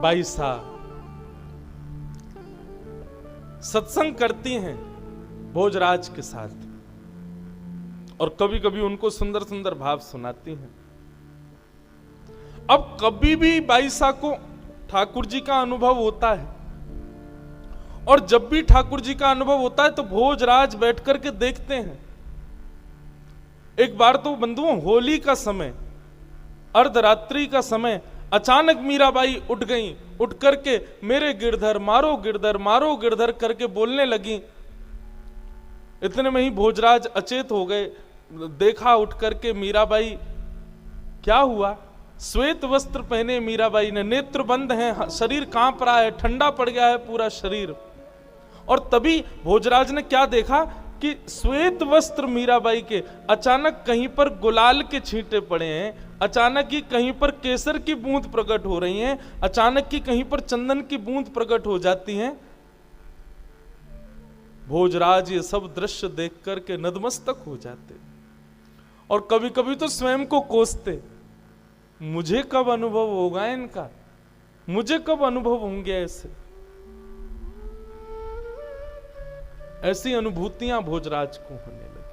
बाईसा सत्संग करती हैं भोजराज के साथ और कभी कभी उनको सुंदर सुंदर भाव सुनाती हैं। अब कभी भी बाईसा को ठाकुर जी का अनुभव होता है और जब भी ठाकुर जी का अनुभव होता है तो भोजराज बैठ करके देखते हैं। एक बार तो बंधुओं होली का समय, अर्धरात्रि का समय, अचानक मीराबाई उठ गईं, उठ करके मेरे गिरधर मारो गिरधर मारो गिरधर करके बोलने लगी। इतने में ही भोजराज अचेत हो गए। देखा उठ करके मीराबाई, क्या हुआ? श्वेत वस्त्र पहने मीराबाई ने, नेत्र बंद हैं, शरीर कांप रहा है, ठंडा पड़ गया है पूरा शरीर। और तभी भोजराज ने क्या देखा कि श्वेत वस्त्र मीराबाई के अचानक कहीं पर गुलाल के छींटे पड़े हैं, अचानक ही कहीं पर केसर की बूंद प्रकट हो रही हैं, अचानक ही कहीं पर चंदन की बूंद प्रकट हो जाती हैं। भोजराज ये सब दृश्य देख करके नतमस्तक हो जाते और कभी कभी तो स्वयं को कोसते, मुझे कब अनुभव होगा इनका, मुझे कब अनुभव होंगे ऐसे। ऐसी अनुभूतियां भोजराज को होने लगी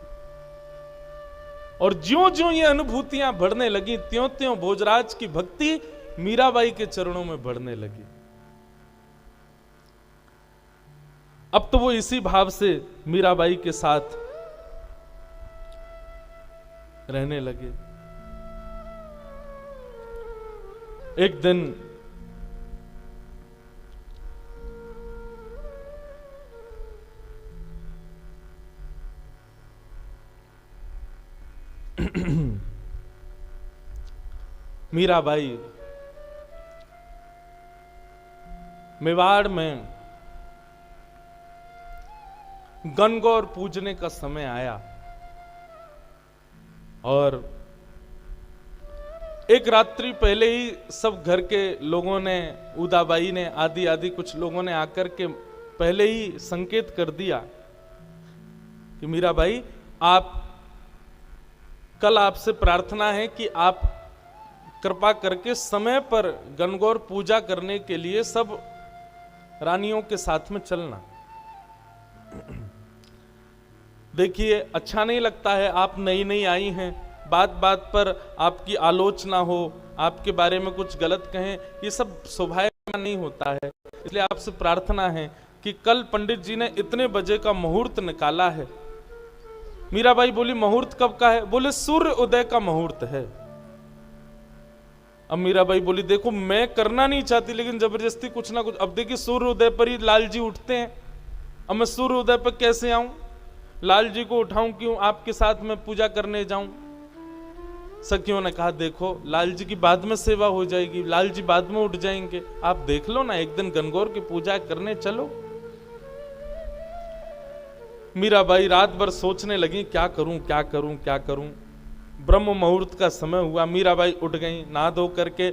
और ज्यों ज्यों ये अनुभूतियां बढ़ने लगी त्यों त्यों भोजराज की भक्ति मीराबाई के चरणों में बढ़ने लगी। अब तो वो इसी भाव से मीराबाई के साथ रहने लगे। एक दिन मीराबाई मेवाड़ में गणगौर पूजने का समय आया और एक रात्रि पहले ही सब घर के लोगों ने, उदाबाई ने, आदि आदि कुछ लोगों ने आकर के पहले ही संकेत कर दिया कि मीराबाई, आप कल आपसे प्रार्थना है कि आप कृपा करके समय पर गणगौर पूजा करने के लिए सब रानियों के साथ में चलना। देखिए, अच्छा नहीं लगता है, आप नई नई आई हैं, बात बात पर आपकी आलोचना हो, आपके बारे में कुछ गलत कहें, ये सब शोभायमान नहीं होता है। इसलिए आपसे प्रार्थना है कि कल पंडित जी ने इतने बजे का मुहूर्त निकाला है। मीराबाई बोली, मुहूर्त कब का है? बोले सूर्य उदय का मुहूर्त है। अब मीराबाई बोली, देखो मैं करना नहीं चाहती लेकिन जबरदस्ती कुछ ना कुछ। अब देखिए, सूर्य उदय पर ही लाल जी उठते हैं, अब मैं सूर्य उदय पर कैसे आऊं? लाल जी को उठाऊं क्यों? आपके साथ में पूजा करने जाऊं? सखियों ने कहा, देखो लाल जी की बाद में सेवा हो जाएगी, लाल जी बाद में उठ जाएंगे, आप देख लो ना, एक दिन गणगौर की पूजा करने चलो। मीराबाई रात भर सोचने लगी, क्या करूं क्या करूं क्या करूं। ब्रह्म मुहूर्त का समय हुआ, मीराबाई उठ गई, नहा धो करके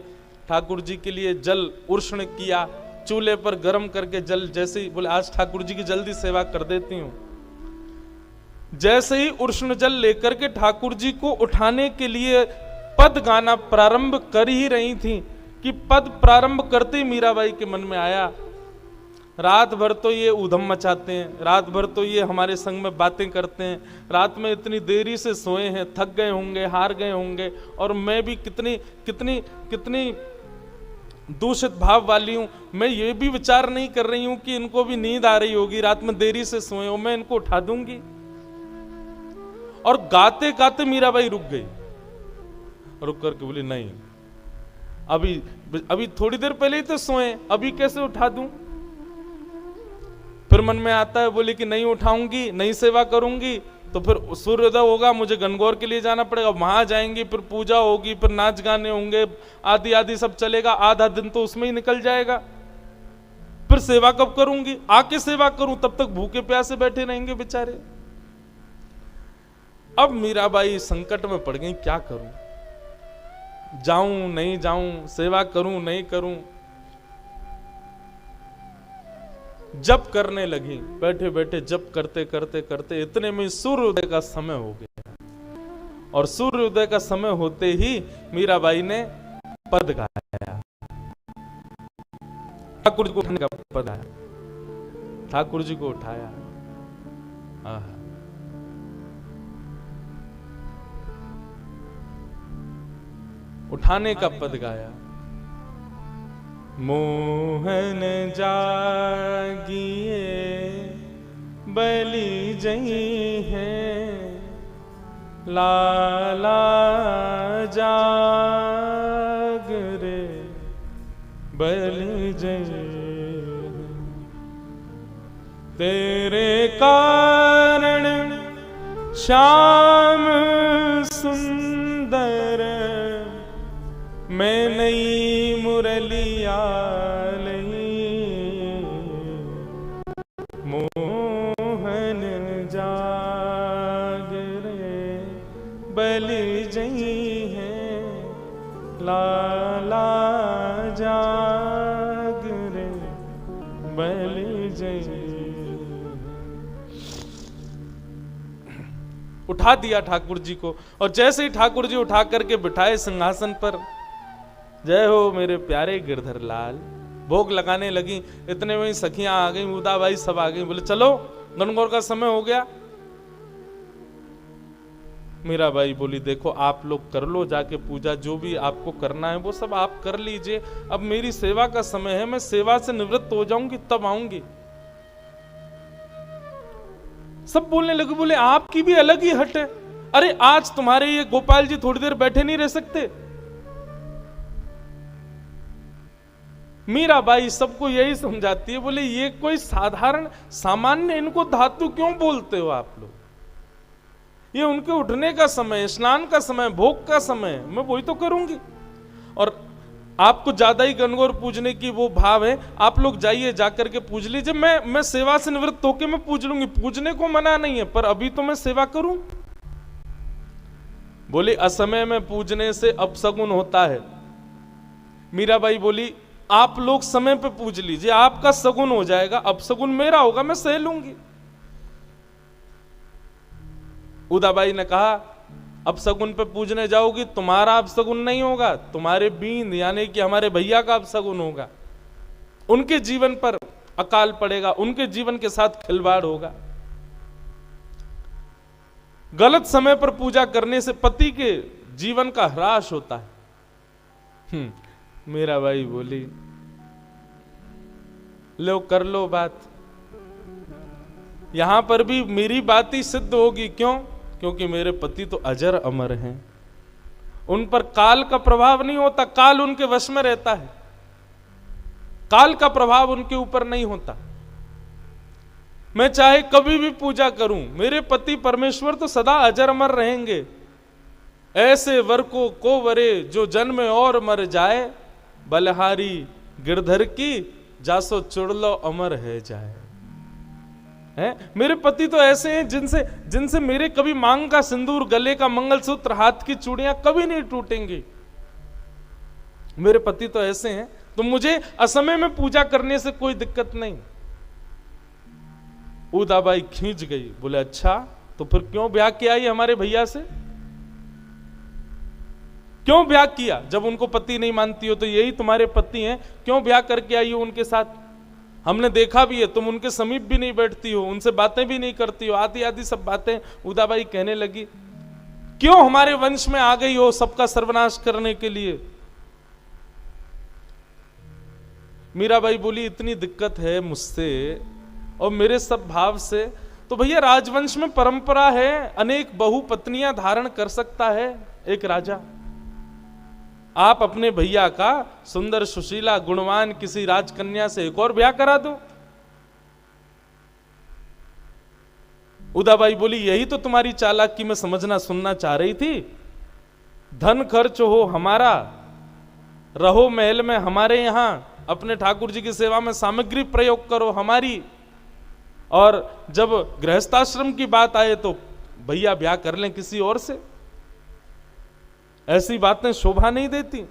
ठाकुर जी के लिए जल उष्ण किया, चूल्हे पर गर्म करके जल, जैसे ही बोले आज ठाकुर जी की जल्दी सेवा कर देती हूं। जैसे ही उष्ण जल लेकर के ठाकुर जी को उठाने के लिए पद गाना प्रारंभ कर ही रही थी कि पद प्रारंभ करते ही मीराबाई के मन में आया, रात भर तो ये उधम मचाते हैं, रात भर तो ये हमारे संग में बातें करते हैं, रात में इतनी देरी से सोए हैं, थक गए होंगे, हार गए होंगे, और मैं भी कितनी कितनी कितनी दूषित भाव वाली हूं। मैं ये भी विचार नहीं कर रही हूं कि इनको भी नींद आ रही होगी, रात में देरी से सोए हो, मैं इनको उठा दूंगी। और गाते गाते मीराबाई रुक गई, रुक करके बोली, नहीं अभी अभी थोड़ी देर पहले ही तो सोए, अभी कैसे उठा दूं? फिर मन में आता है, बोली कि नहीं उठाऊंगी, नहीं सेवा करूंगी तो फिर सूर्योदय होगा, मुझे गणगौर के लिए जाना पड़ेगा, वहां जाएंगी, फिर पूजा होगी, फिर नाच गाने होंगे, आदि आदि सब चलेगा, आधा दिन तो उसमें ही निकल जाएगा। फिर सेवा कब करूंगी? आके सेवा करूं, तब तक भूखे प्यासे बैठे रहेंगे बेचारे। अब मीराबाई संकट में पड़ गई, क्या करूं, जाऊं नहीं जाऊं, सेवा करूं नहीं करूं। जप करने लगी, बैठे बैठे जप करते करते करते इतने में सूर्योदय का समय हो गया, और सूर्योदय का समय होते ही मीराबाई ने पद गाया, ठाकुर जी को उठाने का पद आया, ठाकुर जी को उठाया। आहा, उठाने का पद गाया। मोहन जागिए बलि जई है, लाला जाग रे बलि जई, तेरे कारण श्याम सुंदर मैं नई मुरलिया लई, मोहन जाग रे बलि जई है, लाला जाग रे बलि जई। उठा दिया ठाकुर जी को, और जैसे ही ठाकुर जी उठा करके बिठाए सिंहासन पर, जय हो मेरे प्यारे गिरधर लाल, भोग लगाने लगी। इतने में सखियां आ गई, उदाबाई सब आ गई, बोले चलो गणगौर का समय हो गया। मीराबाई बोली देखो आप लोग कर लो जाके पूजा, जो भी आपको करना है वो सब आप कर लीजिए, अब मेरी सेवा का समय है, मैं सेवा से निवृत्त हो जाऊंगी तब आऊंगी। सब बोलने लगे, बोले आपकी भी अलग ही हट है, अरे आज तुम्हारे ये गोपाल जी थोड़ी देर बैठे नहीं रह सकते। मीराबाई सबको यही समझाती है, बोले ये कोई साधारण सामान्य इनको धातु क्यों बोलते हो आप लोग, ये उनके उठने का समय, स्नान का समय, भोग का समय, मैं वही तो करूंगी। और आपको ज्यादा ही गणगौर पूजने की वो भाव है, आप लोग जाइए जाकर के पूज लीजिए, मैं सेवा से निवृत्त होकर मैं पूज लूंगी, पूजने को मना नहीं है, पर अभी तो मैं सेवा करूं। बोली असमय में पूजने से अपशगुन होता है। मीराबाई बोली आप लोग समय पे पूज लीजिए, आपका सगुन हो जाएगा, अपशगुन मेरा होगा, मैं सह लूंगी। उदाबाई ने कहा अपशगुन पे पूजने जाओगी, तुम्हारा अपशगुन नहीं होगा, तुम्हारे बींद यानी कि हमारे भैया का अपशगुन होगा, उनके जीवन पर अकाल पड़ेगा, उनके जीवन के साथ खिलवाड़ होगा। गलत समय पर पूजा करने से पति के जीवन का ह्रास होता है। मीराबाई बोली लो कर लो बात, यहां पर भी मेरी बात ही सिद्ध होगी। क्यों? क्योंकि मेरे पति तो अजर अमर हैं, उन पर काल का प्रभाव नहीं होता, काल उनके वश में रहता है, काल का प्रभाव उनके ऊपर नहीं होता। मैं चाहे कभी भी पूजा करूं, मेरे पति परमेश्वर तो सदा अजर अमर रहेंगे। ऐसे वर को वरे जो जन्म और मर जाए, बलहारी गिरधर की जासो चुड़लो अमर है जाए। है? मेरे पति तो ऐसे हैं जिनसे मेरे कभी मांग का सिंदूर, गले का मंगलसूत्र, हाथ की चूड़ियां कभी नहीं टूटेंगी। मेरे पति तो ऐसे हैं, तो मुझे असमय में पूजा करने से कोई दिक्कत नहीं। उदाबाई खींच गई, बोले अच्छा तो फिर क्यों ब्याह किया ये हमारे भैया से, क्यों ब्याह किया? जब उनको पति नहीं मानती हो तो यही तुम्हारे पति हैं, क्यों ब्याह करके आई हो उनके साथ? हमने देखा भी है, तुम उनके समीप भी नहीं बैठती हो, उनसे बातें भी नहीं करती हो, आदि आदि सब बातें उदाबाई कहने लगी। क्यों हमारे वंश में आ गई हो सबका सर्वनाश करने के लिए? मीराबाई बोली इतनी दिक्कत है मुझसे और मेरे सब भाव से, तो भैया राजवंश में परंपरा है, अनेक बहु पत्नियां धारण कर सकता है एक राजा। आप अपने भैया का सुंदर सुशीला गुणवान किसी राजकन्या से एक और ब्याह करा दो। उदाबाई बोली यही तो तुम्हारी चालाकी में समझना सुनना चाह रही थी। धन खर्च हो हमारा, रहो महल में हमारे यहां, अपने ठाकुर जी की सेवा में सामग्री प्रयोग करो हमारी, और जब गृहस्थाश्रम की बात आए तो भैया ब्याह कर लें किसी और से। ऐसी बातें शोभा नहीं देती।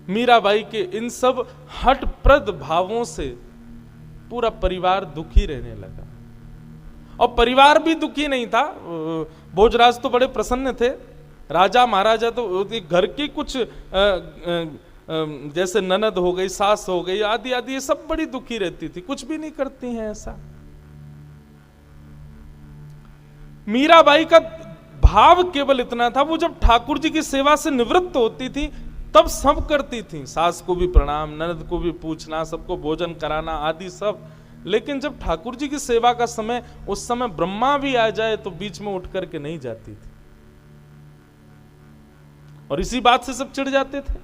मीराबाई के इन सब हठप्रद भावों से पूरा परिवार दुखी रहने लगा, और परिवार भी दुखी नहीं था। भोजराज तो बड़े प्रसन्न थे, राजा महाराजा तो घर की कुछ जैसे ननद हो गई, सास हो गई, आदि आदि, ये सब बड़ी दुखी रहती थी, कुछ भी नहीं करती हैं ऐसा। मीराबाई का भाव केवल इतना था, वो जब ठाकुर जी की सेवा से निवृत्त होती थी तब सब करती थी, सास को भी प्रणाम, ननद को भी पूछना, सबको भोजन कराना आदि सब। लेकिन जब ठाकुर जी की सेवा का समय, उस समय ब्रह्मा भी आ जाए तो बीच में उठ करके नहीं जाती थी, और इसी बात से सब चिढ़ जाते थे।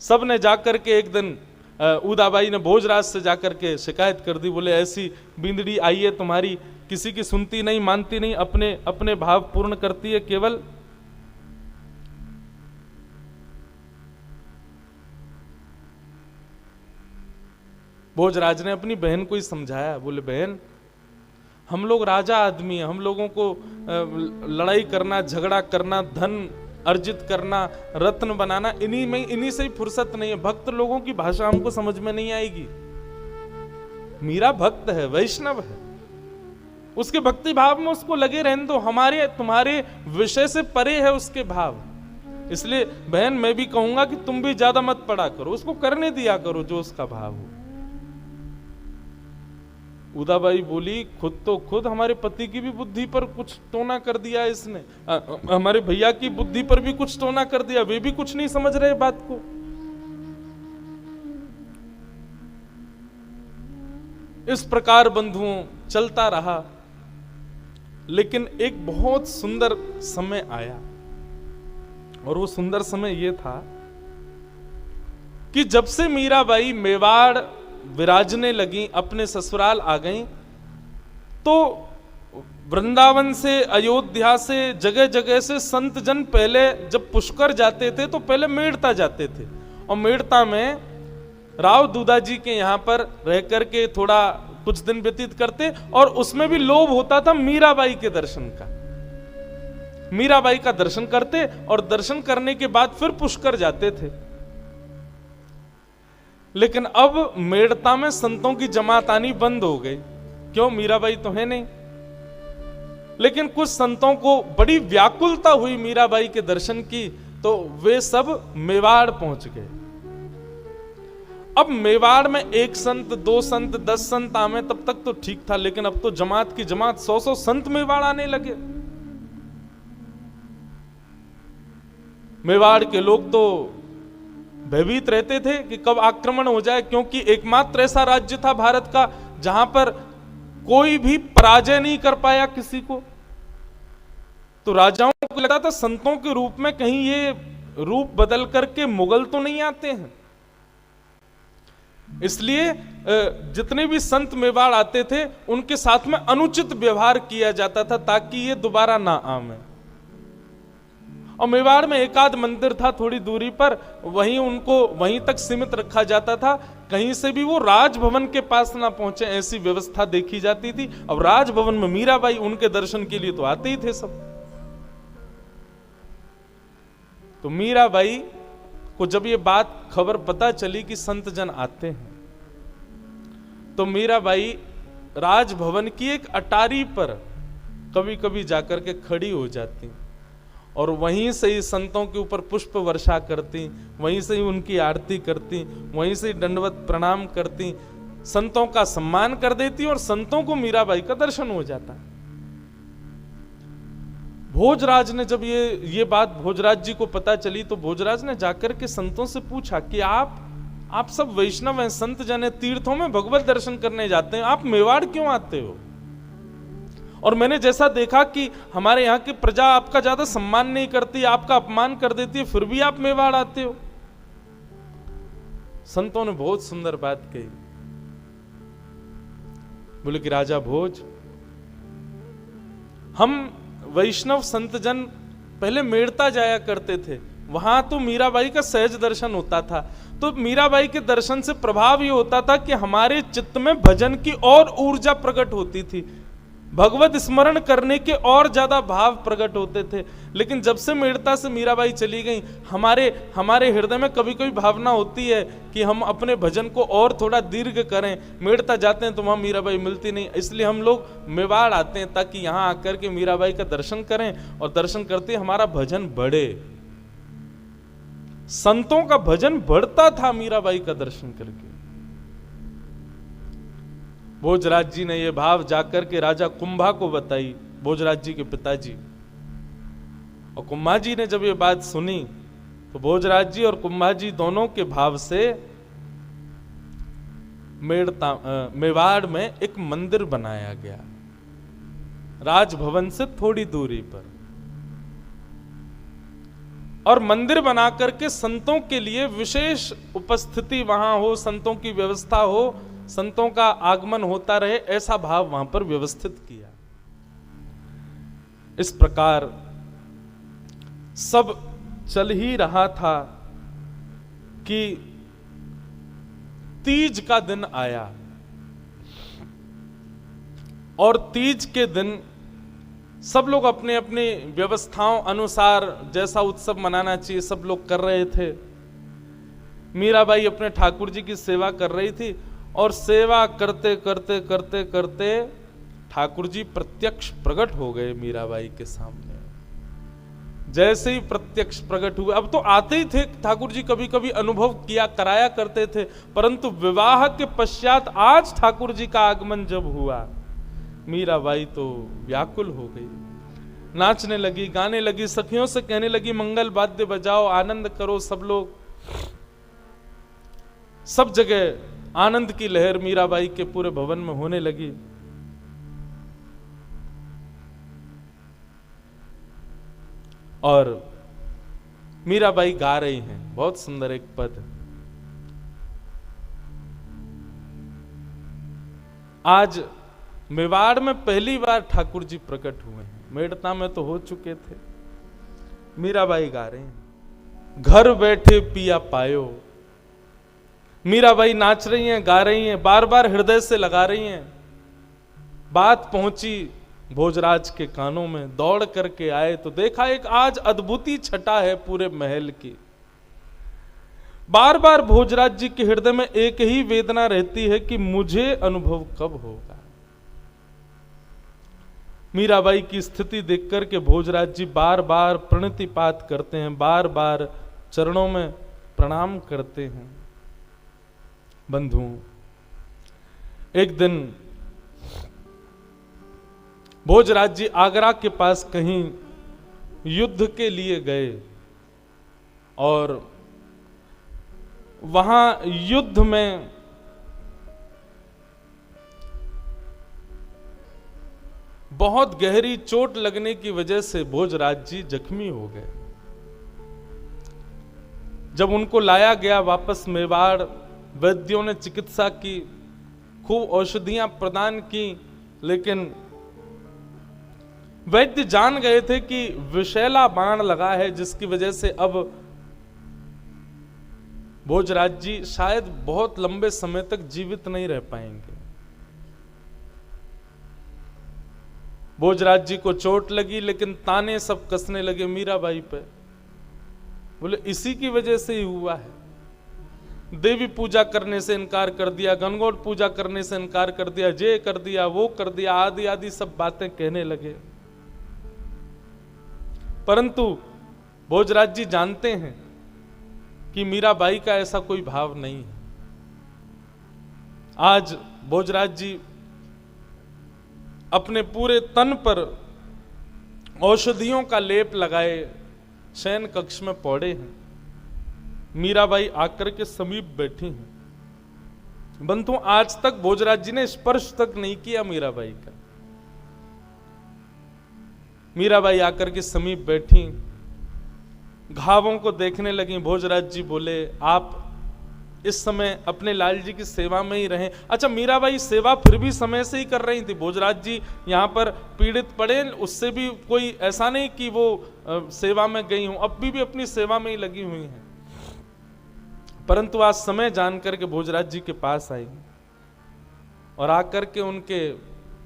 सब ने जाकर के एक दिन उदाबाई ने भोजराज से जाकर के शिकायत कर दी, बोले ऐसी बिंदड़ी आई है तुम्हारी, किसी की सुनती नहीं, मानती नहीं, अपने अपने भाव पूर्ण करती है केवल। भोजराज ने अपनी बहन को ही समझाया, बोले बहन हम लोग राजा आदमी हैं, हम लोगों को लड़ाई करना, झगड़ा करना, धन अर्जित करना, रत्न बनाना, इन्हीं से ही फुर्सत नहीं है। भक्त लोगों की भाषा हमको समझ में नहीं आएगी। मीरा भक्त है, वैष्णव है, उसके भक्ति भाव में उसको लगे रहने दो, हमारे तुम्हारे विषय से परे है उसके भाव। इसलिए बहन मैं भी कहूंगा कि तुम भी ज्यादा मत पड़ा करो, उसको करने दिया करो जो उसका भाव हो। उदाबाई बोली खुद हमारे पति की भी बुद्धि पर कुछ टोना कर दिया इसने, हमारे भैया की बुद्धि पर भी कुछ टोना कर दिया, वे भी कुछ नहीं समझ रहे बात को। इस प्रकार बंधुओं चलता रहा, लेकिन एक बहुत सुंदर समय आया, और वो सुंदर समय ये था कि जब से मीराबाई मेवाड़ विराजने लगी, अपने ससुराल आ गई, तो वृंदावन से, अयोध्या से, जगह जगह से संत जन पहले जब पुष्कर जाते थे तो पहले मेड़ता जाते थे, और मेड़ता में राव दूधा जी के यहाँ पर रह करके थोड़ा कुछ दिन व्यतीत करते, और उसमें भी लोभ होता था मीराबाई के दर्शन का। मीराबाई का दर्शन करते और दर्शन करने के बाद फिर पुष्कर जाते थे। लेकिन अब मेड़ता में संतों की जमात आनी बंद हो गई, क्यों? मीराबाई तो है नहीं। लेकिन कुछ संतों को बड़ी व्याकुलता हुई मीराबाई के दर्शन की, तो वे सब मेवाड़ पहुंच गए। अब मेवाड़ में एक संत, दो संत, 10 संत आवे तब तक तो ठीक था, लेकिन अब तो जमात की जमात 100-100 संत मेवाड़ आने लगे। मेवाड़ के लोग तो भयभीत रहते थे कि कब आक्रमण हो जाए, क्योंकि एकमात्र ऐसा राज्य था भारत का जहां पर कोई भी पराजय नहीं कर पाया किसी को। तो राजाओं को लगता था संतों के रूप में कहीं ये रूप बदल करके मुगल तो नहीं आते हैं। इसलिए जितने भी संत मेवाड़ आते थे उनके साथ में अनुचित व्यवहार किया जाता था, ताकि ये दोबारा ना आवे। और मेवाड़ में एक आध मंदिर था थोड़ी दूरी पर, वहीं उनको वहीं तक सीमित रखा जाता था, कहीं से भी वो राजभवन के पास ना पहुंचे, ऐसी व्यवस्था देखी जाती थी। अब राजभवन में मीराबाई, उनके दर्शन के लिए तो आते ही थे सब। तो मीराबाई को जब ये बात खबर पता चली कि संत जन आते हैं, तो मीराबाई राजभवन की एक अटारी पर कभी कभी जाकर के खड़ी हो जाती और वहीं से ही संतों के ऊपर पुष्प वर्षा करती, वहीं से ही उनकी आरती करती, वहीं से ही दंडवत प्रणाम करती, संतों का सम्मान कर देती और संतों को मीराबाई का दर्शन हो जाता। भोजराज ने जब ये बात भोजराज जी को पता चली, तो भोजराज ने जाकर के संतों से पूछा कि आप सब वैष्णव हैं, संत जन हैं, तीर्थों में भगवत दर्शन करने जाते हैं, आप मेवाड़ क्यों आते हो? और मैंने जैसा देखा कि हमारे यहाँ की प्रजा आपका ज्यादा सम्मान नहीं करती, आपका अपमान कर देती है, फिर भी आप मेवाड़ आते हो। संतों ने बहुत सुंदर बात कही, बोले कि राजा भोज, हम वैष्णव संत जन पहले मेड़ता जाया करते थे, वहां तो मीराबाई का सहज दर्शन होता था। तो मीराबाई के दर्शन से प्रभाव ये होता था कि हमारे चित्त में भजन की और ऊर्जा प्रकट होती थी, भगवत स्मरण करने के और ज्यादा भाव प्रकट होते थे। लेकिन जब से मेड़ता से मीराबाई चली गई, हमारे हृदय में कभी कभी भावना होती है कि हम अपने भजन को और थोड़ा दीर्घ करें। मेड़ता जाते हैं तो वहां मीराबाई मिलती नहीं, इसलिए हम लोग मेवाड़ आते हैं ताकि यहाँ आकर के मीराबाई का दर्शन करें, और दर्शन करते हमारा भजन बढ़े। संतों का भजन बढ़ता था मीराबाई का दर्शन करके। भोजराज जी ने यह भाव जाकर के राजा कुंभा को बताई, भोजराज जी के पिताजी। और कुंभा जी ने जब ये बात सुनी तो भोजराज जी और कुंभा जी दोनों के भाव से मेवाड़ में एक मंदिर बनाया गया, राजभवन से थोड़ी दूरी पर। और मंदिर बना करके संतों के लिए विशेष उपस्थिति वहां हो, संतों की व्यवस्था हो, संतों का आगमन होता रहे, ऐसा भाव वहां पर व्यवस्थित किया। इस प्रकार सब चल ही रहा था कि तीज का दिन आया। और तीज के दिन सब लोग अपने अपनी व्यवस्थाओं अनुसार जैसा उत्सव मनाना चाहिए सब लोग कर रहे थे। मीराबाई अपने ठाकुर जी की सेवा कर रही थी और सेवा करते करते करते करते ठाकुर जी प्रत्यक्ष प्रकट हो गए मीराबाई के सामने। जैसे ही प्रत्यक्ष प्रकट हुए, अब तो आते ही थे ठाकुर जी, कभी कभी अनुभव किया कराया करते थे, परंतु विवाह के पश्चात आज ठाकुर जी का आगमन जब हुआ, मीराबाई तो व्याकुल हो गई, नाचने लगी, गाने लगी, सखियों से कहने लगी मंगल वाद्य बजाओ, आनंद करो सब लोग। सब जगह आनंद की लहर मीराबाई के पूरे भवन में होने लगी। और मीराबाई गा रही हैं बहुत सुंदर एक पद। आज मेवाड़ में पहली बार ठाकुर जी प्रकट हुए हैं, मेड़ता में तो हो चुके थे। मीराबाई गा रहे हैं, घर बैठे पिया पायो। मीराबाई नाच रही हैं, गा रही हैं, बार बार हृदय से लगा रही हैं। बात पहुंची भोजराज के कानों में, दौड़ करके आए तो देखा एक आज अद्भुती छटा है पूरे महल की। बार बार भोजराज जी के हृदय में एक ही वेदना रहती है कि मुझे अनुभव कब होगा। मीराबाई की स्थिति देख करके भोजराज जी बार बार प्रणतिपात करते हैं, बार बार चरणों में प्रणाम करते हैं। बंधुओं, एक दिन भोजराज जी आगरा के पास कहीं युद्ध के लिए गए और वहां युद्ध में बहुत गहरी चोट लगने की वजह से भोजराज जी जख्मी हो गए। जब उनको लाया गया वापस मेवाड़, वैद्यों ने चिकित्सा की, खूब औषधियां प्रदान की, लेकिन वैद्य जान गए थे कि विषैला बाण लगा है, जिसकी वजह से अब भोजराज जी शायद बहुत लंबे समय तक जीवित नहीं रह पाएंगे। भोजराज जी को चोट लगी, लेकिन ताने सब कसने लगे मीराबाई पे। बोले इसी की वजह से ही हुआ है, देवी पूजा करने से इनकार कर दिया, गणगौर पूजा करने से इनकार कर दिया, ये कर दिया, वो कर दिया, आदि आदि सब बातें कहने लगे। परंतु भोजराज जी जानते हैं कि मीराबाई का ऐसा कोई भाव नहीं है। आज भोजराज जी अपने पूरे तन पर औषधियों का लेप लगाए शयन कक्ष में पौड़े हैं। मीराबाई आकर के समीप बैठी हैं। बंधु, आज तक भोजराज जी ने स्पर्श तक नहीं किया मीराबाई का। मीराबाई आकर के समीप बैठी, घावों को देखने लगी। भोजराज जी बोले आप इस समय अपने लाल जी की सेवा में ही रहें। अच्छा, मीराबाई सेवा फिर भी समय से ही कर रही थी। भोजराज जी यहाँ पर पीड़ित पड़े, उससे भी कोई ऐसा नहीं कि वो सेवा में गई हूं, अब भी अपनी सेवा में ही लगी हुई हैं। परंतु आज समय जान करके भोजराज जी के पास आई और आकर के उनके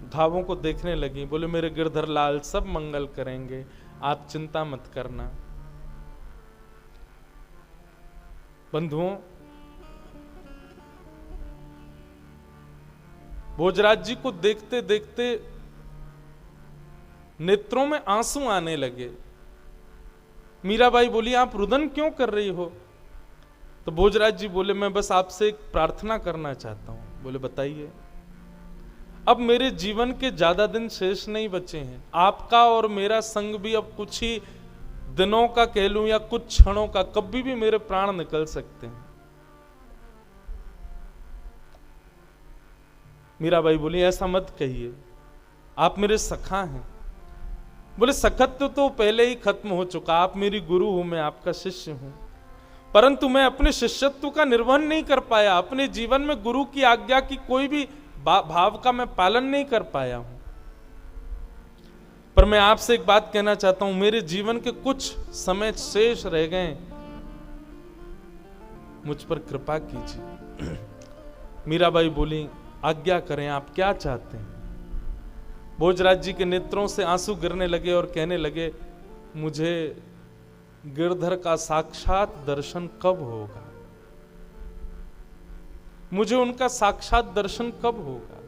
घावों को देखने लगी। बोले मेरे गिरधर लाल सब मंगल करेंगे, आप चिंता मत करना। बंधुओं, भोजराज जी को देखते देखते नेत्रों में आंसू आने लगे। मीराबाई बोली आप रुदन क्यों कर रही हो? तो भोजराज जी बोले मैं बस आपसे एक प्रार्थना करना चाहता हूं। बोले बताइए। अब मेरे जीवन के ज्यादा दिन शेष नहीं बचे हैं, आपका और मेरा संग भी अब कुछ ही दिनों का कह लूं या कुछ क्षणों का, कभी भी मेरे प्राण निकल सकते हैं। मीराबाई बोली ऐसा मत कहिए, आप मेरे सखा हैं। बोले सखत्व तो पहले ही खत्म हो चुका, आप मेरी गुरु हूं, मैं आपका शिष्य हूं, परंतु मैं अपने शिष्यत्व का निर्वहन नहीं कर पाया, अपने जीवन में गुरु की आज्ञा की कोई भी भाव का मैं पालन नहीं कर पाया हूं। पर मैं आपसे एक बात कहना चाहता हूं, मेरे जीवन के कुछ समय शेष रह गए, मुझ पर कृपा कीजिए। मीराबाई बोली आज्ञा करें, आप क्या चाहते हैं। भोजराज जी के नेत्रों से आंसू गिरने लगे और कहने लगे मुझे गिरधर का साक्षात दर्शन कब होगा, मुझे उनका साक्षात दर्शन कब होगा।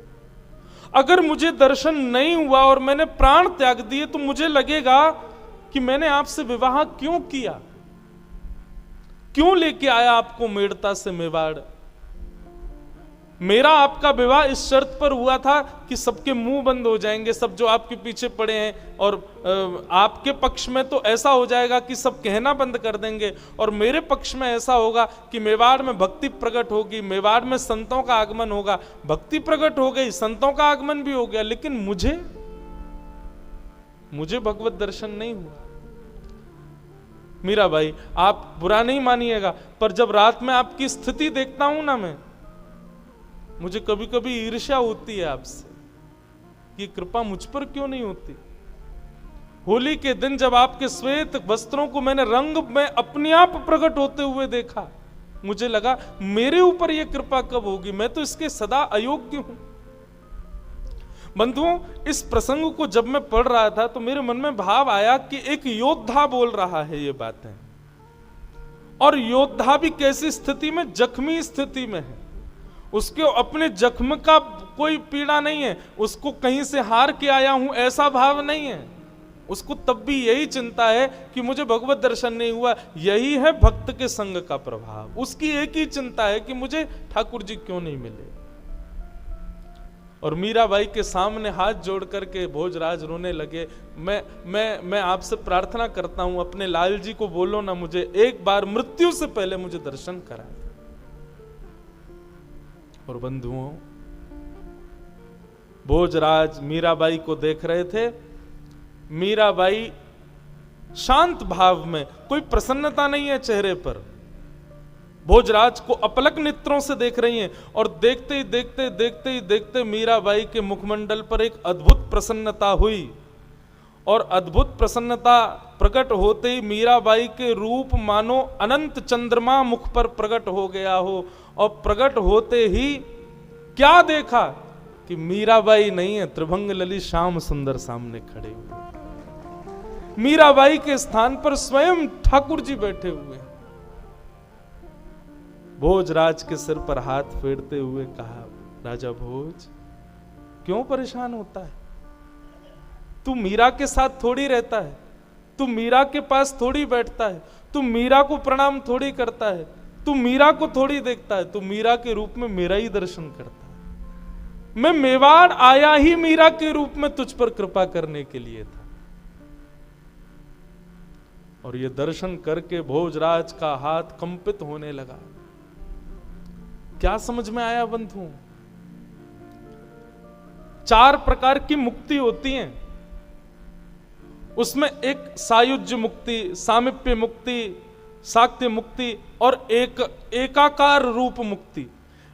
अगर मुझे दर्शन नहीं हुआ और मैंने प्राण त्याग दिए तो मुझे लगेगा कि मैंने आपसे विवाह क्यों किया, क्यों लेके आया आपको मेड़ता से मेवाड़। मेरा आपका विवाह इस शर्त पर हुआ था कि सबके मुंह बंद हो जाएंगे, सब जो आपके पीछे पड़े हैं, और आपके पक्ष में तो ऐसा हो जाएगा कि सब कहना बंद कर देंगे, और मेरे पक्ष में ऐसा होगा कि मेवाड़ में भक्ति प्रकट होगी, मेवाड़ में संतों का आगमन होगा। भक्ति प्रकट हो गई, संतों का आगमन भी हो गया, लेकिन मुझे भगवत दर्शन नहीं हुआ। मीराबाई आप बुरा नहीं मानिएगा, पर जब रात में आपकी स्थिति देखता हूं ना, मैं मुझे कभी कभी ईर्ष्या होती है आपसे कि कृपा मुझ पर क्यों नहीं होती। होली के दिन जब आपके श्वेत वस्त्रों को मैंने रंग में अपने आप प्रकट होते हुए देखा, मुझे लगा मेरे ऊपर यह कृपा कब होगी, मैं तो इसके सदा अयोग्य हूं। बंधुओं, इस प्रसंग को जब मैं पढ़ रहा था तो मेरे मन में भाव आया कि एक योद्धा बोल रहा है ये बातें, और योद्धा भी कैसी स्थिति में, जख्मी स्थिति में है। उसके अपने जख्म का कोई पीड़ा नहीं है, उसको कहीं से हार के आया हूं ऐसा भाव नहीं है, उसको तब भी यही चिंता है कि मुझे भगवत दर्शन नहीं हुआ। यही है भक्त के संग का प्रभाव, उसकी एक ही चिंता है कि मुझे ठाकुर जी क्यों नहीं मिले। और मीराबाई के सामने हाथ जोड़ करके भोजराज रोने लगे। मैं आपसे प्रार्थना करता हूं, अपने लाल जी को बोलो ना, मुझे एक बार मृत्यु से पहले मुझे दर्शन कराए। और बंधुओं, भोजराज मीराबाई को देख रहे थे। मीराबाई शांत भाव में, कोई प्रसन्नता नहीं है चेहरे पर, भोजराज को अपलक नेत्रों से देख रही हैं, और देखते ही देखते मीराबाई के मुखमंडल पर एक अद्भुत प्रसन्नता हुई। और अद्भुत प्रसन्नता प्रकट होते ही मीराबाई के रूप मानो अनंत चंद्रमा मुख पर प्रकट हो गया हो, और प्रकट होते ही क्या देखा कि मीराबाई नहीं है, त्रिभंग ललित श्याम सुंदर सामने खड़े हुए। मीराबाई के स्थान पर स्वयं ठाकुर जी बैठे हुए। भोजराज के सिर पर हाथ फेरते हुए कहा, राजा भोज क्यों परेशान होता है, तू मीरा के साथ थोड़ी रहता है, तू मीरा के पास थोड़ी बैठता है, तू मीरा को प्रणाम थोड़ी करता है, तू मीरा को थोड़ी देखता है, तू मीरा के रूप में मेरा ही दर्शन करता है। मैं मेवाड़ आया ही मीरा के रूप में तुझ पर कृपा करने के लिए था। और ये दर्शन करके भोजराज का हाथ कंपित होने लगा। क्या समझ में आया बंधुओं? 4 प्रकार की मुक्ति होती है, उसमें एक सायुज्य मुक्ति, सामिप्य मुक्ति, साक्त्य मुक्ति और एक एकाकार रूप मुक्ति।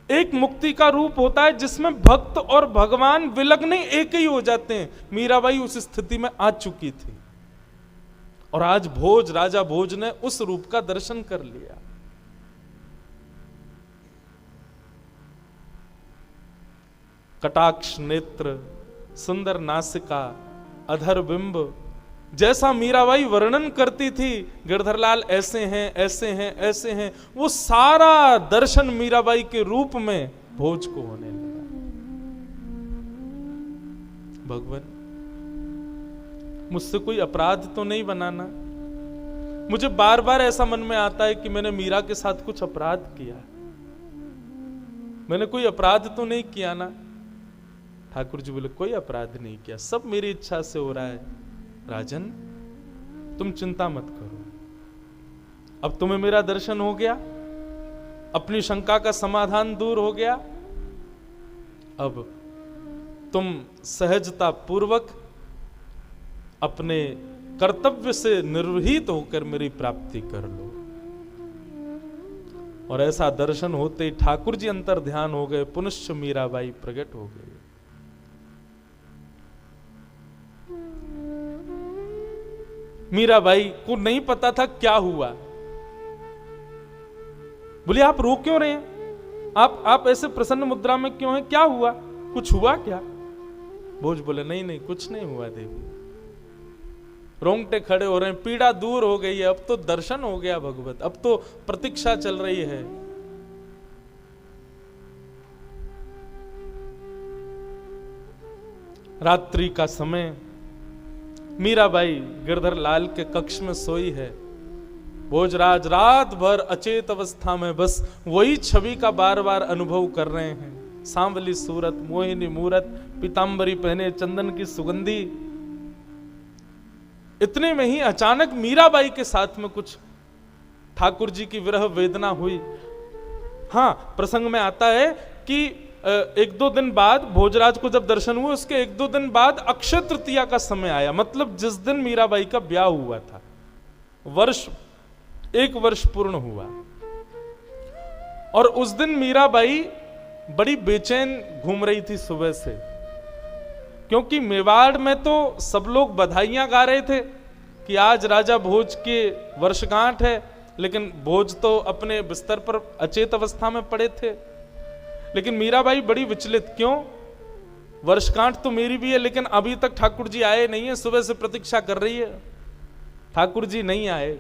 एक मुक्ति का रूप होता है जिसमें भक्त और भगवान विलग्न एक ही हो जाते हैं। मीराबाई उस स्थिति में आ चुकी थी, और आज राजा भोज ने उस रूप का दर्शन कर लिया। कटाक्ष नेत्र, सुंदर नासिका, अधर बिंब, जैसा मीराबाई वर्णन करती थी, गिरधरलाल ऐसे हैं, ऐसे हैं, ऐसे हैं, वो सारा दर्शन मीराबाई के रूप में भोज को होने लगा। भगवान मुझसे कोई अपराध तो नहीं बनाना, मुझे बार बार ऐसा मन में आता है कि मैंने मीरा के साथ कुछ अपराध किया। मैंने कोई अपराध तो नहीं किया ना? ठाकुर जी बोले कोई अपराध नहीं किया, सब मेरी इच्छा से हो रहा है। राजन तुम चिंता मत करो, अब तुम्हें मेरा दर्शन हो गया, अपनी शंका का समाधान दूर हो गया। अब तुम सहजता पूर्वक अपने कर्तव्य से निर्वहित होकर मेरी प्राप्ति कर लो। और ऐसा दर्शन होते ही ठाकुर जी अंतर ध्यान हो गए, पुनश्च मीराबाई प्रकट हो गई। मीराबाई को नहीं पता था क्या हुआ। बोले आप रो क्यों रहे हैं? आप ऐसे प्रसन्न मुद्रा में क्यों हैं? क्या हुआ? कुछ हुआ क्या? भोज बोले नहीं नहीं कुछ नहीं हुआ देवी। रोंगटे खड़े हो रहे हैं, पीड़ा दूर हो गई है, अब तो दर्शन हो गया भगवत, अब तो प्रतीक्षा चल रही है। रात्रि का समय, मीराबाई गिरधर लाल के कक्ष में सोई है। भोजराज रात भर अचेत अवस्था में बस वही छवि का बार बार अनुभव कर रहे हैं। सांवली सूरत, मोहिनी मूरत, पीतांबरी पहने, चंदन की सुगंधी। इतने में ही अचानक मीराबाई के साथ में कुछ ठाकुर जी की विरह वेदना हुई। हाँ, प्रसंग में आता है कि एक दो दिन बाद भोजराज को जब दर्शन हुए, उसके एक दो दिन बाद अक्षय तृतीया का समय आया, मतलब जिस दिन मीराबाई का ब्याह हुआ था, एक वर्ष पूर्ण हुआ। और उस दिन मीराबाई बड़ी बेचैन घूम रही थी सुबह से, क्योंकि मेवाड़ में तो सब लोग बधाइयां गा रहे थे कि आज राजा भोज के वर्षगांठ है, लेकिन भोज तो अपने बिस्तर पर अचेत अवस्था में पड़े थे। लेकिन मीराबाई बड़ी विचलित, क्यों? वर्षगांठ तो मेरी भी है, लेकिन अभी तक ठाकुर जी आए नहीं है। सुबह से प्रतीक्षा कर रही है, ठाकुर जी नहीं आए।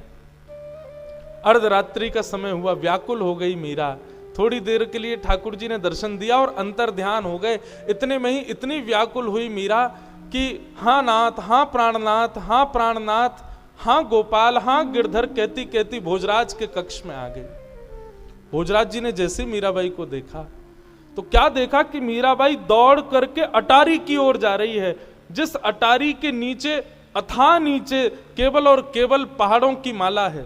अर्धरात्रि का समय हुआ, व्याकुल हो गई मीरा। थोड़ी देर के लिए ठाकुर जी ने दर्शन दिया और अंतर ध्यान हो गए। इतने में ही इतनी व्याकुल हुई मीरा कि हाँ नाथ, हाँ प्राणनाथ, हाँ प्राणनाथ, हाँ गोपाल, हाँ गिरधर कहती कहती भोजराज के कक्ष में आ गई। भोजराज जी ने जैसे मीराबाई को देखा तो क्या देखा कि मीराबाई दौड़ करके अटारी की ओर जा रही है, जिस अटारी के नीचे, अथाह नीचे, केवल और केवल पहाड़ों की माला है।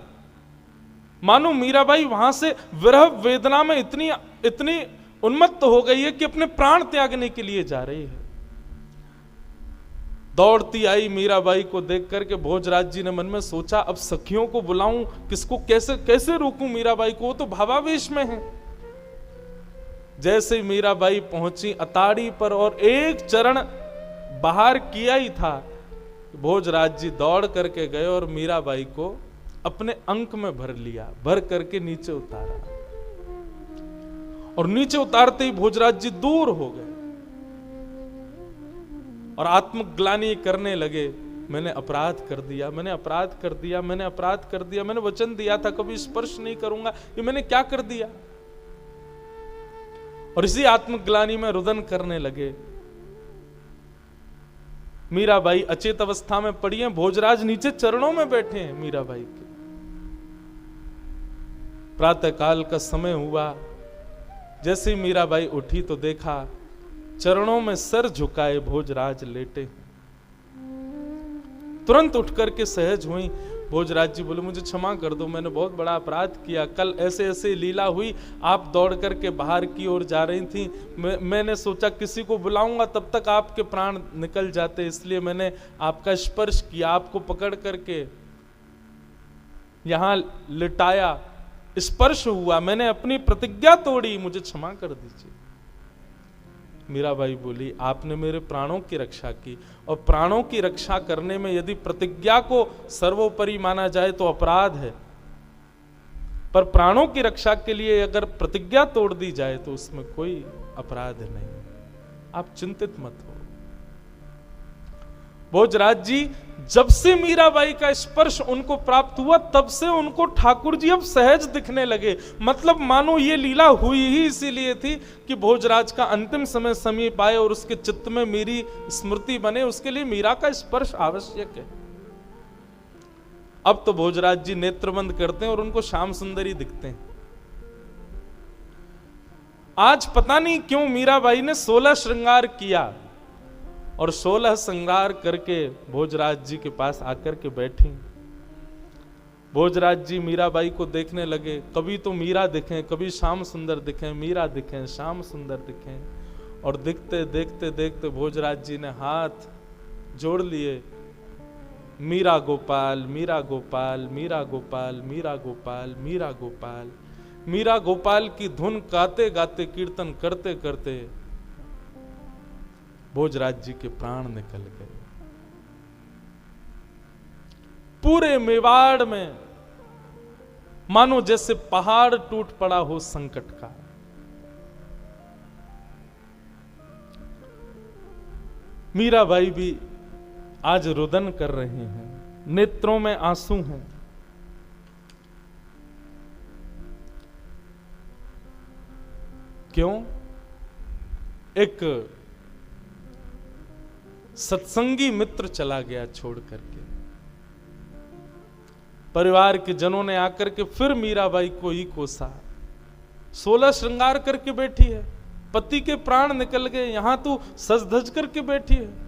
मानो मीराबाई वहां से विरह वेदना में इतनी उन्मत्त हो गई है कि अपने प्राण त्यागने के लिए जा रही है। दौड़ती आई मीराबाई को देख करके भोजराज जी ने मन में सोचा, अब सखियों को बुलाऊं, किसको कैसे रोकूं मीराबाई को, वो तो भावावेश में है। जैसे ही मीराबाई पहुंची अताड़ी पर और एक चरण बाहर किया ही था, भोजराज जी दौड़ करके गए और मीराबाई को अपने अंक में भर लिया, भर करके नीचे उतारा। और नीचे उतारते ही भोजराज जी दूर हो गए और आत्मग्लानि करने लगे, मैंने अपराध कर दिया, मैंने अपराध कर दिया, मैंने अपराध कर दिया, मैंने वचन दिया था कभी स्पर्श नहीं करूंगा, ये मैंने क्या कर दिया। और इसी आत्मग्लानि में रुदन करने लगे। मीराबाई अचेत अवस्था में पड़ी हैं, भोजराज नीचे चरणों में बैठे हैं मीराबाई के। प्रातः काल का समय हुआ, जैसे ही मीराबाई उठी तो देखा चरणों में सर झुकाए भोजराज लेटे। तुरंत उठ करके सहज हुई। भोजराज जी बोले, मुझे क्षमा कर दो, मैंने बहुत बड़ा अपराध किया। कल ऐसे ऐसे लीला हुई, आप दौड़ करके बाहर की ओर जा रही थी, मैंने सोचा किसी को बुलाऊंगा तब तक आपके प्राण निकल जाते, इसलिए मैंने आपका स्पर्श किया, आपको पकड़ करके यहां लिटाया, स्पर्श हुआ, मैंने अपनी प्रतिज्ञा तोड़ी, मुझे क्षमा कर दीजिए। मीराबाई बोली, आपने मेरे प्राणों की रक्षा की, और प्राणों की रक्षा करने में यदि प्रतिज्ञा को सर्वोपरि माना जाए तो अपराध है, पर प्राणों की रक्षा के लिए अगर प्रतिज्ञा तोड़ दी जाए तो उसमें कोई अपराध नहीं। आप चिंतित मत हो। भोजराज जी जब से मीराबाई का स्पर्श उनको प्राप्त हुआ तब से उनको ठाकुर जी अब सहज दिखने लगे। मतलब मानो ये लीला हुई ही इसीलिए थी कि भोजराज का अंतिम समय समीप आए और उसके चित्त में मेरी स्मृति बने, उसके लिए मीरा का स्पर्श आवश्यक है। अब तो भोजराज जी नेत्र बंद करते हैं और उनको श्याम सुंदर ही दिखते हैं। आज पता नहीं क्यों मीराबाई ने 16 श्रृंगार किया और 16 श्रृंगार करके भोजराज जी के पास आकर के बैठी। भोजराज जी मीराबाई को देखने लगे, कभी तो मीरा दिखें, कभी श्याम सुंदर दिखें, मीरा दिखें, श्याम सुंदर दिखें। और दिखते देखते देखते भोजराज जी ने हाथ जोड़ लिए, मीरा गोपाल, मीरा गोपाल, मीरा गोपाल, मीरा गोपाल, मीरा गोपाल। मीरा गोपाल की धुन गाते गाते, कीर्तन करते करते भोजराज जी के प्राण निकल गए। पूरे मेवाड़ में मानो जैसे पहाड़ टूट पड़ा हो संकट का। मीराबाई भी आज रुदन कर रहे हैं, नेत्रों में आंसू हैं। क्यों? एक सत्संगी मित्र चला गया छोड़ करके। परिवार के जनों ने आकर के फिर मीराबाई को ही कोसा। 16 श्रृंगार करके बैठी है, पति के प्राण निकल गए, यहां तू सज धज करके बैठी है।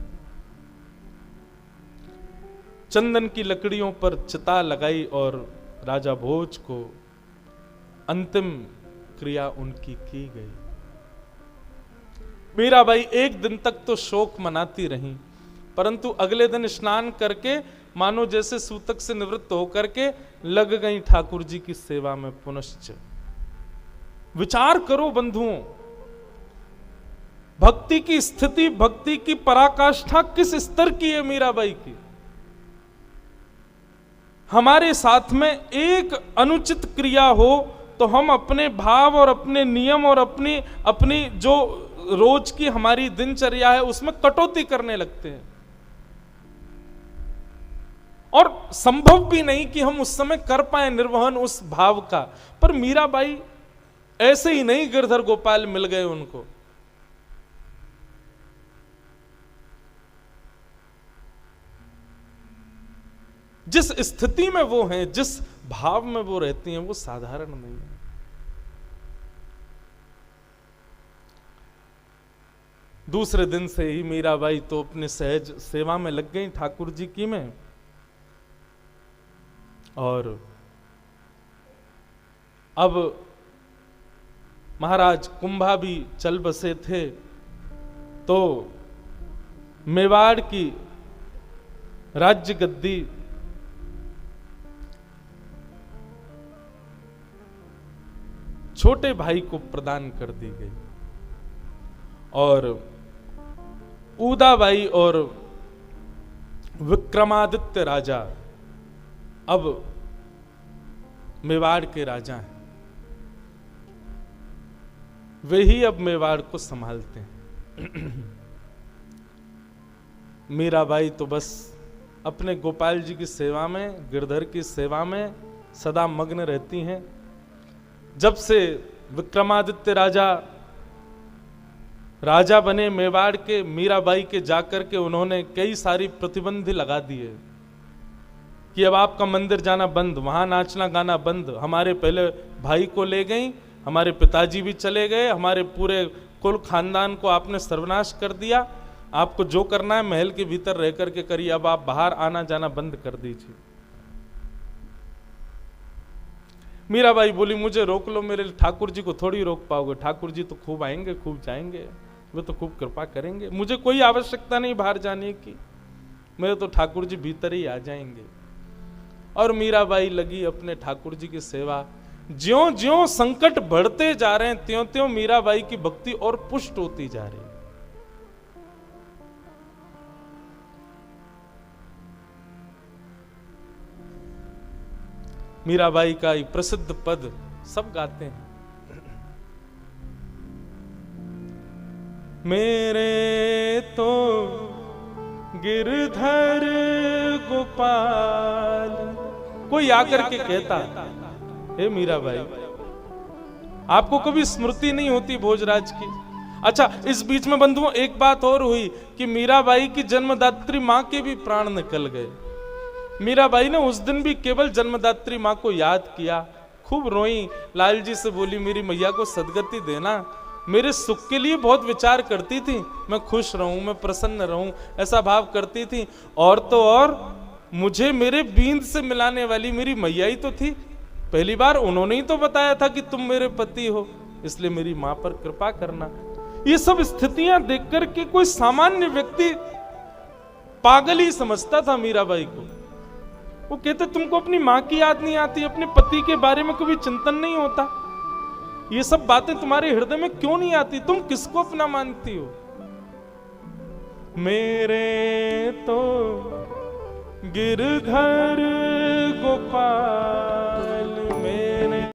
चंदन की लकड़ियों पर चिता लगाई और राजा भोज को अंतिम क्रिया उनकी की गई। मीराबाई एक दिन तक तो शोक मनाती रही, परंतु अगले दिन स्नान करके मानो जैसे सूतक से निवृत्त होकर के लग गई ठाकुर जी की सेवा में पुनश्च। विचार करो बंधुओं, भक्ति की स्थिति, भक्ति की पराकाष्ठा किस स्तर की है मीराबाई की। हमारे साथ में एक अनुचित क्रिया हो तो हम अपने भाव और अपने नियम और अपनी जो रोज की हमारी दिनचर्या है उसमें कटौती करने लगते हैं, और संभव भी नहीं कि हम उस समय कर पाए निर्वहन उस भाव का। पर मीराबाई ऐसे ही नहीं गिरधर गोपाल मिल गए उनको। जिस स्थिति में वो हैं, जिस भाव में वो रहती हैं, वो साधारण नहीं है। दूसरे दिन से ही मीराबाई तो अपने सहज सेवा में लग गई ठाकुर जी की में। और अब महाराज कुंभा भी चल बसे थे, तो मेवाड़ की राज्य गद्दी छोटे भाई को प्रदान कर दी गई और उदाबाई और विक्रमादित्य राजा अब मेवाड़ के राजा हैं। वे ही अब मेवाड़ को संभालते हैं। मीराबाई तो बस अपने गोपाल जी की सेवा में, गिरधर की सेवा में सदा मग्न रहती हैं। जब से विक्रमादित्य राजा बने मेवाड़ के, मीराबाई के जाकर के उन्होंने कई सारी प्रतिबंध लगा दिए कि अब आपका मंदिर जाना बंद, वहां नाचना गाना बंद। हमारे पहले भाई को ले गई, हमारे पिताजी भी चले गए, हमारे पूरे कुल खानदान को आपने सर्वनाश कर दिया। आपको जो करना है महल के भीतर रह करके करिए, अब आप बाहर आना जाना बंद कर दीजिए। मीराबाई बोली, मुझे रोक लो, मेरे ठाकुर जी को थोड़ी रोक पाओगे। ठाकुर जी तो खूब आएंगे, खूब जाएंगे, वे तो खूब कृपा करेंगे, मुझे कोई आवश्यकता नहीं बाहर जाने की, मेरे तो ठाकुर जी भीतर ही आ जाएंगे। और मीराबाई लगी अपने ठाकुर जी की सेवा। ज्यों ज्यों संकट बढ़ते जा रहे हैं, त्यों त्यों मीराबाई की भक्ति और पुष्ट होती जा रही है। मीराबाई का एक प्रसिद्ध पद सब गाते हैं, मेरे तो गिरधर गोपाल। कोई आकर के कहता, हे मीराबाई, आपको कभी स्मृति नहीं होती भोजराज की? अच्छा, इस बीच में बंधुओं एक बात और हुई कि मीराबाई की जन्मदात्री मां के भी प्राण निकल गए। मीराबाई ने उस दिन भी केवल जन्मदात्री माँ को याद किया, खूब रोई, लाल जी से बोली मेरी मैया को सदगति देना, मेरे सुख के लिए बहुत विचार करती थी, मैं खुश रहूं, मैं प्रसन्न रहूं, ऐसा भाव करती थी। और तो और मुझे मेरे बींद से मिलाने वाली मेरी मैया ही तो थी, पहली बार उन्होंने ही तो बताया था कि तुम मेरे पति हो, इसलिए मेरी मां पर कृपा करना। ये सब स्थितियां देख करके कोई सामान्य व्यक्ति पागल ही समझता था मीराबाई को। वो कहते तुमको अपनी मां की याद नहीं आती, अपने पति के बारे में कभी चिंतन नहीं होता, ये सब बातें तुम्हारे हृदय में क्यों नहीं आती, तुम किसको अपना मानती हो? मेरे तो गिरधर गोपाल